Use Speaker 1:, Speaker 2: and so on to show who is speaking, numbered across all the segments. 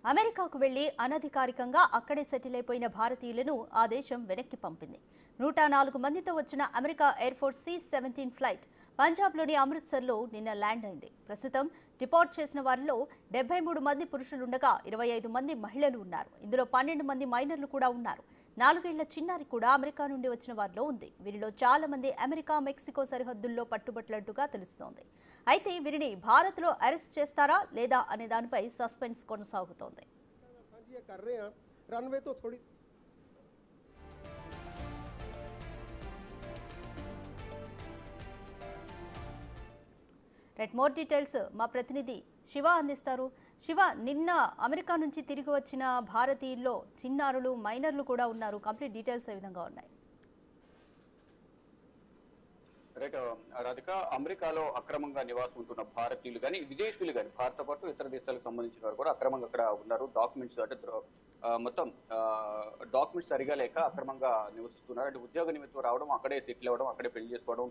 Speaker 1: అమెరికాకు వెళ్లి అనధికారికంగా అక్కడే సెటిల్ అయిపోయిన భారతీయులను ఆ దేశం వెనక్కి పంపింది. 104 మందితో వచ్చిన America air force C-17 flight పంజాబ్లోని అమృత్సర్లో నిన్న ల్యాండ్ అయింది. ప్రస్తుతం డిపోర్ట్ చేసిన వారిలో 73 మంది పురుషులుండగా 25 మంది మహిళలు ఉన్నారు. ఇందులో 12 మంది మైనర్లు కూడా ఉన్నారు. 4 ఏళ్ల చిన్నారి కూడా అమెరికా నుండి వచ్చిన వారిలో ఉంది. వీరిలో చాలా మంది అమెరికా మెక్సికో సరిహద్దుల్లో పట్టుబట్టినట్టుగా తెలుస్తోంది. అయితే వీరిని భారత్లో అరెస్ట్ చేస్తారా లేదా అనే దానిపై సస్పెన్స్ కొనసాగుతోంది. మోర్ డీటెయిల్స్ మా ప్రతినిధి శివ అందిస్తారు. శివ, నిన్న అమెరికా నుంచి తిరిగి వచ్చిన భారతీయుల్లో చిన్నారులు, మైనర్లు కూడా ఉన్నారు. కంప్లీట్ డీటెయిల్స్ ఏ విధంగా ఉన్నాయి?
Speaker 2: రాధిక, అమెరికాలో అక్రమంగా నివాసం ఉంటున్న భారతీయులు కానీ విదేశీయులు కానీ భారత పాటు ఇతర దేశాలకు సంబంధించిన వారు కూడా అక్రమంగా అక్కడ ఉన్నారు. డాక్యుమెంట్స్ అంటే మొత్తం డాక్యుమెంట్స్ సరిగా లేక అక్రమంగా నివసిస్తున్నారు. అంటే ఉద్యోగ నిమిత్తం రావడం, అక్కడే సెటిల్ అవ్వడం, అక్కడే పెళ్లి చేసుకోవడం,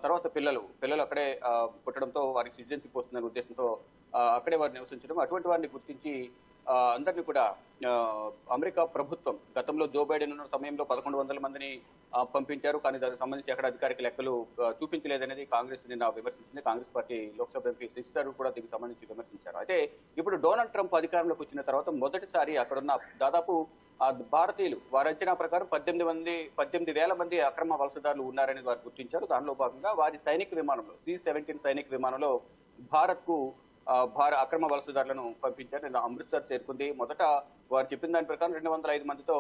Speaker 2: తర్వాత పిల్లలు అక్కడే పుట్టడంతో వారికి సిటిజన్షిప్ వస్తుందనే ఉద్దేశంతో అక్కడే వారు నివసించడం, అటువంటి వారిని గుర్తించి అందరినీ కూడా అమెరికా ప్రభుత్వం గతంలో జో బైడెన్ ఉన్న సమయంలో 1100 మందిని పంపించారు. కానీ దానికి సంబంధించి ఎక్కడ అధికారిక లెక్కలు చూపించలేదనేది కాంగ్రెస్ నిన్న విమర్శించింది. కాంగ్రెస్ పార్టీ లోక్సభ ఎంపీ శశిధర్ కూడా దీనికి సంబంధించి విమర్శించారు. అయితే ఇప్పుడు డొనాల్డ్ ట్రంప్ అధికారంలోకి వచ్చిన తర్వాత మొదటిసారి అక్కడున్న దాదాపు భారతీయులు వారి అంచనా ప్రకారం 18,000 మంది అక్రమ వలసదారులు ఉన్నారని వారు గుర్తించారు. దానిలో భాగంగా వారి సైనిక విమానంలో C-17 సైనిక విమానంలో భారత్ కు అక్రమ వలసదారులను పంపించారు. నిన్న అమృత్సర్ చేరుకుంది. మొదట వారు చెప్పిన దాని ప్రకారం 205 మందితో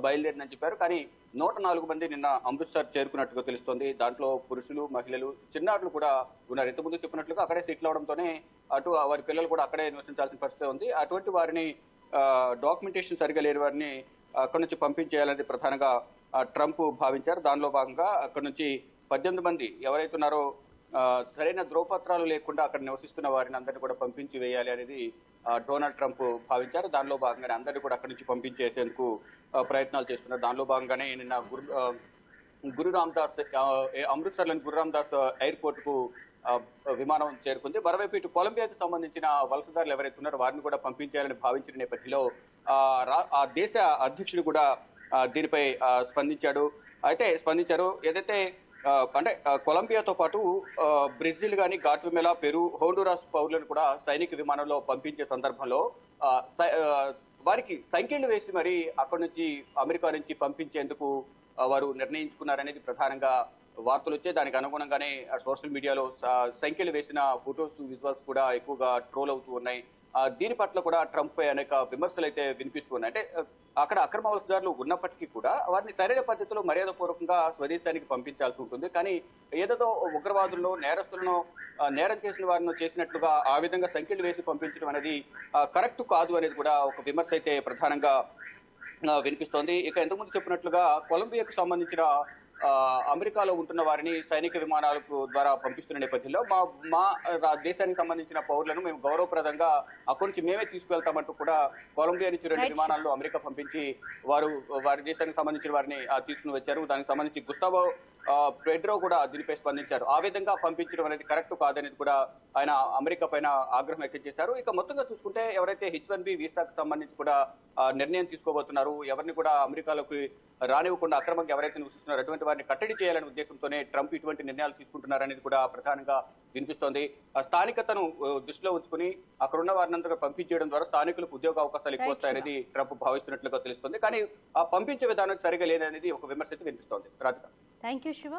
Speaker 2: బయలుదేరినని చెప్పారు. కానీ 104 మంది నిన్న అమృత్సర్ చేరుకున్నట్టుగా తెలుస్తోంది. దాంట్లో పురుషులు, మహిళలు, చిన్నారులు కూడా ఉన్నారు. ఇంతకుముందు చెప్పినట్లుగా అక్కడే సెటిల్ అవడంతోనే అటు వారి పిల్లలు కూడా అక్కడే నివసించాల్సిన పరిస్థితి ఉంది. అటువంటి వారిని డాక్యుమెంటేషన్ సరిగా లేని వారిని అక్కడి నుంచి పంపించేయాలని ప్రధానంగా ట్రంప్ భావించారు. దానిలో భాగంగా అక్కడి నుంచి 18 మంది ఎవరైతే ఉన్నారో సరైన ధ్రువపత్రాలు లేకుండా అక్కడ నివసిస్తున్న వారిని అందరినీ కూడా పంపించి వేయాలి అనేది డొనాల్డ్ ట్రంప్ భావించారు. దానిలో భాగంగానే అందరినీ కూడా అక్కడి నుంచి పంపించేసేందుకు ప్రయత్నాలు చేస్తున్నారు. దానిలో భాగంగానే నిన్న గురు రామదాస్ అమృత్సర్లోని గురు రామదాస్ ఎయిర్పోర్ట్ కు విమానం చేరుకుంది. మరోవైపు ఇటు కొలంబియాకు సంబంధించిన వలసదారులు ఎవరైతే ఉన్నారో వారిని కూడా పంపించేయాలని భావించిన నేపథ్యంలో ఆ దేశ అధ్యక్షుడు కూడా దీనిపై స్పందించారు. ఏదైతే అంటే కొలంబియాతో పాటు బ్రెజిల్ కానీ, గాట్వెమెలా, పెరు, హోండురాస్ పౌరులను కూడా సైనిక విమానంలో పంపించే సందర్భంలో వారికి సంఖ్యలు వేసి మరి అక్కడి నుంచి అమెరికా నుంచి పంపించేందుకు వారు నిర్ణయించుకున్నారనేది ప్రధానంగా వార్తలు వచ్చాయి. దానికి అనుగుణంగానే సోషల్ మీడియాలో సంఖ్యలు వేసిన ఫొటోస్, విజువల్స్ కూడా ఎక్కువగా ట్రోల్ అవుతూ ఉన్నాయి. దీని పట్ల కూడా ట్రంప్ పై అనేక విమర్శలు అయితే వినిపిస్తున్నాయి. అంటే అక్కడ అక్రమ వలసదారులు ఉన్నప్పటికీ కూడా వారిని సరైన పద్ధతిలో మర్యాదపూర్వకంగా స్వదేశానికి పంపించాల్సి ఉంటుంది. కానీ ఏదో ఉగ్రవాదులను, నేరస్తులను, నేరం చేసిన వారిని చేసినట్లుగా ఆ విధంగా సంఖ్యలు వేసి పంపించడం అనేది కరెక్ట్ కాదు అనేది కూడా ఒక విమర్శ అయితే ప్రధానంగా వినిపిస్తోంది. ఇక ఇంతకుముందు చెప్పినట్లుగా కొలంబియాకు సంబంధించిన అమెరికాలో ఉంటున్న వారిని సైనిక విమానాలకు ద్వారా పంపిస్తున్న నేపథ్యంలో మా దేశానికి సంబంధించిన పౌరులను మేము గౌరవప్రదంగా అక్కడి నుంచి మేమే తీసుకువెళ్తామంటూ కూడా కొలంబియా నుంచి 2 విమానాల్లో అమెరికా పంపించి వారి దేశానికి సంబంధించిన వారిని తీసుకుని వచ్చారు. దానికి సంబంధించి గుస్తావో పెడ్రో కూడా దీనిపై స్పందించారు. ఆ విధంగా పంపించడం అనేది కరెక్ట్ కాదనేది కూడా ఆయన అమెరికా పైన ఆగ్రహం వ్యక్తం చేశారు. ఇక మొత్తంగా చూసుకుంటే ఎవరైతే H-1B వీసాకు సంబంధించి కూడా నిర్ణయం తీసుకోబోతున్నారు, ఎవరిని కూడా అమెరికాలోకి రానివ్వకుండా అక్రమంగా ఎవరైతే నివసిస్తున్నారో అటువంటి వారిని కట్టడి చేయాలనే ఉద్దేశంతోనే ట్రంప్ ఇటువంటి నిర్ణయాలు తీసుకుంటున్నారనేది కూడా ప్రధానంగా వినిపిస్తోంది. స్థానికతను దృష్టిలో ఉంచుకుని అక్కడ ఉన్న వారిని అందరూ పంపించేయడం ద్వారా స్థానికులకు ఉద్యోగ అవకాశాలు ఎక్కువ వస్తాయనేది ట్రంప్ భావిస్తున్నట్లుగా తెలుస్తోంది. కానీ ఆ పంపించే విధానం సరిగా లేదనేది ఒక విమర్శ వినిపిస్తోంది. Radhika,
Speaker 1: thank you Shiva.